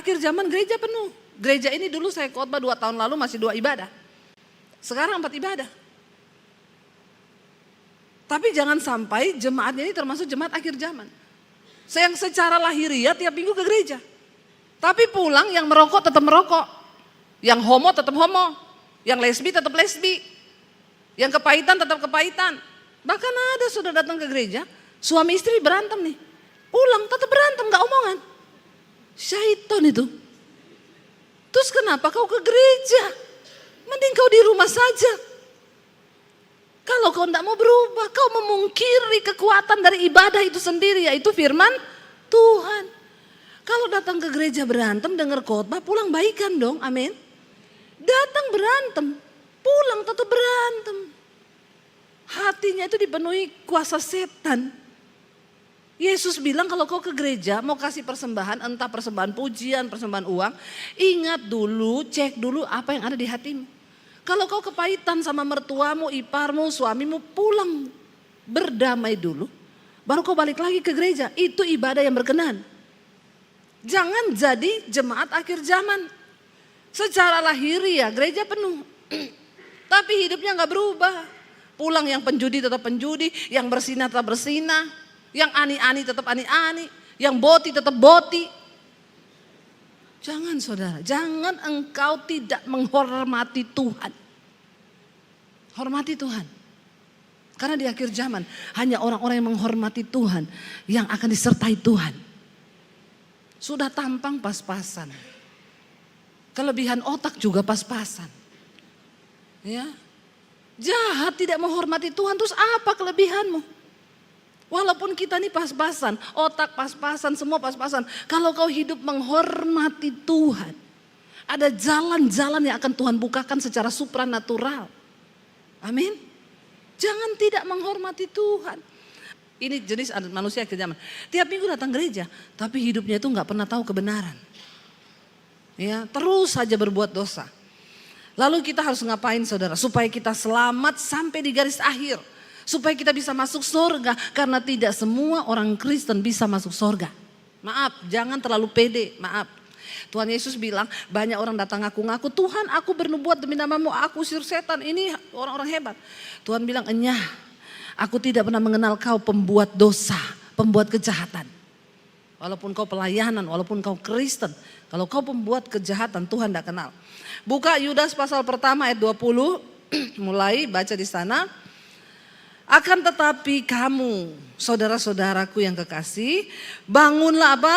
Akhir zaman gereja penuh. Gereja ini dulu saya khotbah 2 tahun lalu masih 2 ibadah. Sekarang 4 ibadah. Tapi jangan sampai jemaatnya ini termasuk jemaat akhir zaman. Yang secara lahiriah tiap minggu ke gereja. Tapi pulang yang merokok tetap merokok. Yang homo tetap homo. Yang lesbi tetap lesbi. Yang kepahitan tetap kepahitan. Bahkan ada sudah datang ke gereja, suami istri berantem nih. Pulang tetap berantem, gak omongan. Syaitan itu. Terus kenapa kau ke gereja? Mending kau di rumah saja. Kalau kau tidak mau berubah, kau memungkiri kekuatan dari ibadah itu sendiri, yaitu firman Tuhan. Kalau datang ke gereja berantem, dengar khotbah, pulang baikan dong, amin. Datang berantem, pulang tetap berantem. Hatinya itu dipenuhi kuasa setan. Yesus bilang kalau kau ke gereja mau kasih persembahan, entah persembahan pujian, persembahan uang, ingat dulu, cek dulu apa yang ada di hatimu. Kalau kau kepahitan sama mertuamu, iparmu, suamimu, pulang berdamai dulu. Baru kau balik lagi ke gereja, itu ibadah yang berkenan. Jangan jadi jemaat akhir zaman. Secara lahiriah gereja penuh, tapi hidupnya gak berubah. Pulang yang penjudi tetap penjudi, yang bersinah tetap bersinah. Yang ani-ani tetap ani-ani, yang boti tetap boti. Jangan saudara, jangan engkau tidak menghormati Tuhan. Hormati Tuhan. Karena di akhir zaman hanya orang-orang yang menghormati Tuhan yang akan disertai Tuhan. Sudah tampang pas-pasan. Kelebihan otak juga pas-pasan. Ya. Jahat tidak menghormati Tuhan, terus apa kelebihanmu? Walaupun kita ini pas-pasan, otak pas-pasan, semua pas-pasan. Kalau kau hidup menghormati Tuhan, ada jalan-jalan yang akan Tuhan bukakan secara supranatural. Amin. Jangan tidak menghormati Tuhan. Ini jenis manusia akhir zaman. Tiap minggu datang gereja, tapi hidupnya itu nggak pernah tahu kebenaran. Ya, terus saja berbuat dosa. Lalu kita harus ngapain saudara? Supaya kita selamat sampai di garis akhir. Supaya kita bisa masuk surga. Karena tidak semua orang Kristen bisa masuk surga. Maaf, jangan terlalu pede, maaf. Tuhan Yesus bilang banyak orang datang ngaku-ngaku, Tuhan aku bernubuat demi namamu, aku usir setan, ini orang-orang hebat. Tuhan bilang, enyah, aku tidak pernah mengenal kau pembuat dosa, pembuat kejahatan. Walaupun kau pelayanan, walaupun kau Kristen, kalau kau pembuat kejahatan Tuhan tidak kenal. Buka Yudas pasal pertama ayat 20, mulai baca di sana. Akan tetapi kamu, saudara-saudaraku yang kekasih, bangunlah apa?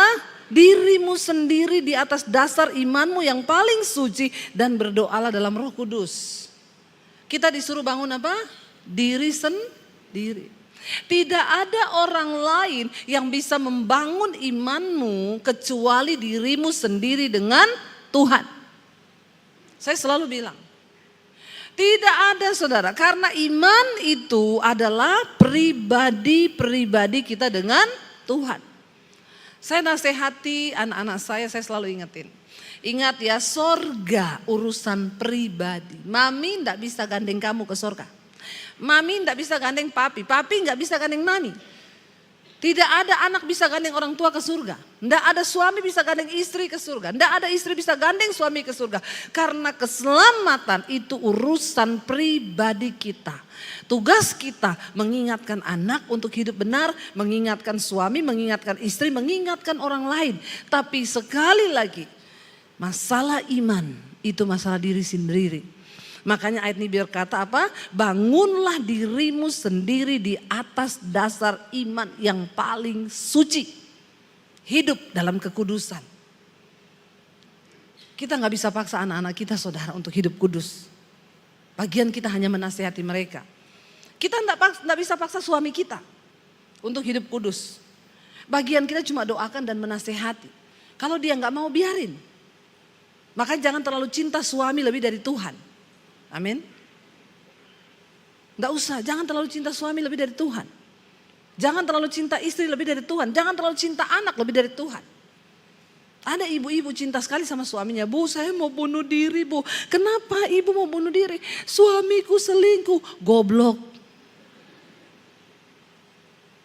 Dirimu sendiri di atas dasar imanmu yang paling suci dan berdoalah dalam Roh Kudus. Kita disuruh bangun apa? Diri sendiri. Tidak ada orang lain yang bisa membangun imanmu kecuali dirimu sendiri dengan Tuhan. Saya selalu bilang, tidak ada saudara, karena iman itu adalah pribadi-pribadi kita dengan Tuhan. Saya nasihati anak-anak saya selalu ingetin. Ingat ya, sorga urusan pribadi. Mami tidak bisa gandeng kamu ke sorga. Mami tidak bisa gandeng papi, papi tidak bisa gandeng mami. Tidak ada anak bisa gandeng orang tua ke surga. Tidak ada suami bisa gandeng istri ke surga. Tidak ada istri bisa gandeng suami ke surga. Karena keselamatan itu urusan pribadi kita. Tugas kita mengingatkan anak untuk hidup benar. Mengingatkan suami, mengingatkan istri, mengingatkan orang lain. Tapi sekali lagi, masalah iman itu masalah diri sendiri. Makanya ayat ini berkata apa? Bangunlah dirimu sendiri di atas dasar iman yang paling suci. Hidup dalam kekudusan. Kita gak bisa paksa anak-anak kita saudara untuk hidup kudus. Bagian kita hanya menasihati mereka. Kita gak bisa paksa suami kita untuk hidup kudus. Bagian kita cuma doakan dan menasihati. Kalau dia gak mau biarin. Makanya jangan terlalu cinta suami lebih dari Tuhan. Amin. Gak usah, jangan terlalu cinta suami lebih dari Tuhan. Jangan terlalu cinta istri lebih dari Tuhan. Jangan terlalu cinta anak lebih dari Tuhan. Ada ibu-ibu cinta sekali sama suaminya. Bu, saya mau bunuh diri, Bu. Kenapa ibu mau bunuh diri? Suamiku selingkuh. Goblok.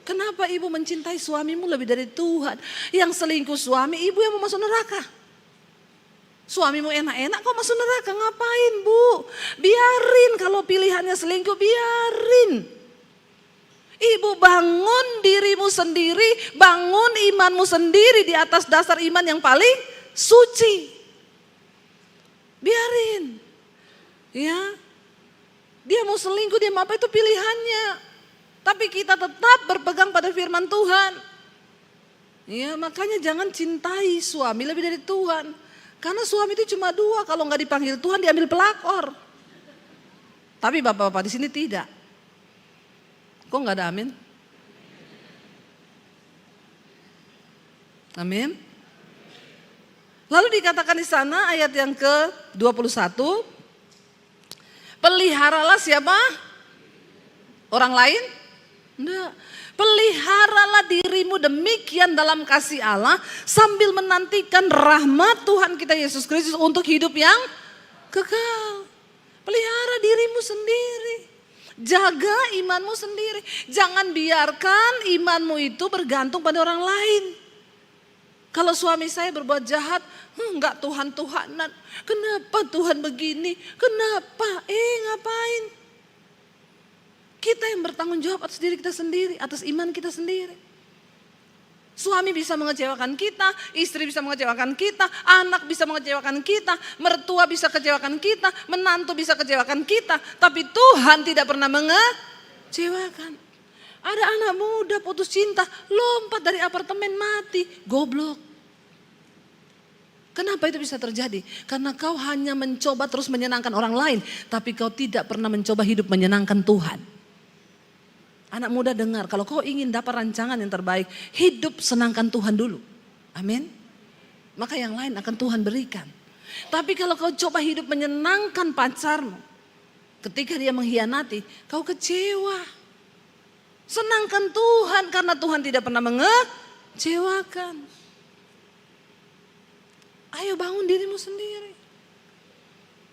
Kenapa ibu mencintai suamimu lebih dari Tuhan? Yang selingkuh suami, ibu yang mau masuk neraka. Suamimu enak-enak kau masuk neraka, ngapain Bu? Biarin kalau pilihannya selingkuh, biarin. Ibu bangun dirimu sendiri, bangun imanmu sendiri di atas dasar iman yang paling suci. Biarin. Ya. Dia mau selingkuh, dia mau apa, itu pilihannya. Tapi kita tetap berpegang pada firman Tuhan. Ya, makanya jangan cintai suami lebih dari Tuhan. Karena suami itu cuma dua, kalau nggak dipanggil Tuhan diambil pelakor. Tapi bapak-bapak di sini tidak. Kok nggak ada amin? Amin. Lalu dikatakan di sana ayat yang ke-21, peliharalah siapa? Orang lain? Enggak. Peliharalah dirimu demikian dalam kasih Allah sambil menantikan rahmat Tuhan kita Yesus Kristus untuk hidup yang kekal. Pelihara dirimu sendiri. Jaga imanmu sendiri. Jangan biarkan imanmu itu bergantung pada orang lain. Kalau suami saya berbuat jahat, enggak Tuhan-Tuhanan. Kenapa Tuhan begini? Kenapa? Ngapain? Kita yang bertanggung jawab atas diri kita sendiri, atas iman kita sendiri. Suami bisa mengecewakan kita, istri bisa mengecewakan kita, anak bisa mengecewakan kita, mertua bisa kecewakan kita, menantu bisa kecewakan kita. Tapi Tuhan tidak pernah mengecewakan. Ada anak muda putus cinta, lompat dari apartemen mati, goblok. Kenapa itu bisa terjadi? Karena kau hanya mencoba terus menyenangkan orang lain, tapi kau tidak pernah mencoba hidup menyenangkan Tuhan. Anak muda dengar, kalau kau ingin dapat rancangan yang terbaik, hidup senangkan Tuhan dulu. Amin. Maka yang lain akan Tuhan berikan. Tapi kalau kau coba hidup menyenangkan pacarmu, ketika dia mengkhianati, kau kecewa. Senangkan Tuhan karena Tuhan tidak pernah mengecewakan. Ayo bangun dirimu sendiri.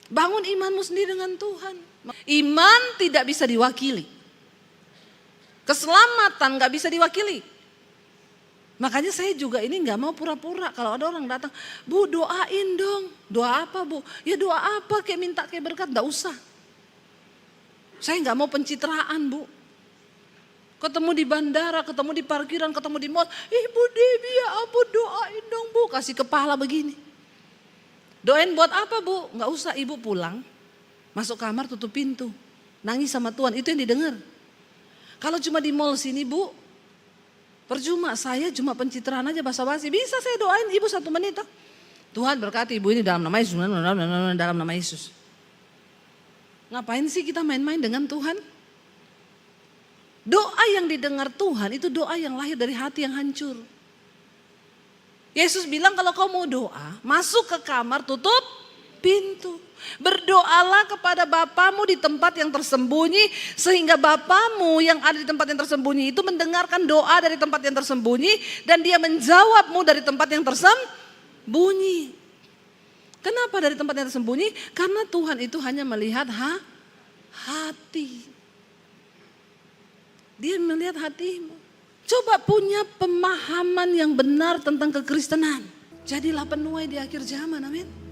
Bangun imanmu sendiri dengan Tuhan. Iman tidak bisa diwakili. Keselamatan gak bisa diwakili. Makanya saya juga ini gak mau pura-pura. Kalau ada orang datang, Bu doain dong. Doa apa Bu? Ya doa apa kayak minta kayak berkat, gak usah. Saya gak mau pencitraan Bu. Ketemu di bandara, ketemu di parkiran, ketemu di mall. Ibu Devi ya ampun doain dong Bu. Kasih kepala begini. Doain buat apa Bu? Gak usah, ibu pulang. Masuk kamar tutup pintu. Nangis sama Tuhan, itu yang didengar. Kalau cuma di mall sini Bu, percuma, saya cuma pencitraan aja basa-basi. Bisa saya doain ibu 1 menit. Tuhan berkati ibu ini dalam nama Yesus, dalam nama Yesus. Ngapain sih kita main-main dengan Tuhan? Doa yang didengar Tuhan itu doa yang lahir dari hati yang hancur. Yesus bilang kalau kau mau doa, masuk ke kamar, tutup pintu. Berdoalah kepada Bapamu di tempat yang tersembunyi, sehingga Bapamu yang ada di tempat yang tersembunyi itu mendengarkan doa dari tempat yang tersembunyi, dan dia menjawabmu dari tempat yang tersembunyi. Kenapa dari tempat yang tersembunyi? Karena Tuhan itu hanya melihat hati. Dia melihat hatimu. Coba punya pemahaman yang benar tentang kekristenan. Jadilah penuai di akhir zaman, amin.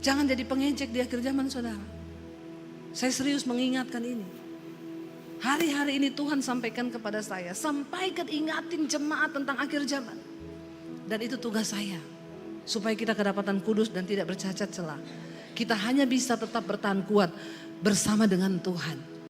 Jangan jadi pengejek di akhir zaman saudara. Saya serius mengingatkan ini. Hari-hari ini Tuhan sampaikan kepada saya. Sampaikan, ingatin jemaat tentang akhir zaman. Dan itu tugas saya. Supaya kita kedapatan kudus dan tidak bercacat celah. Kita hanya bisa tetap bertahan kuat bersama dengan Tuhan.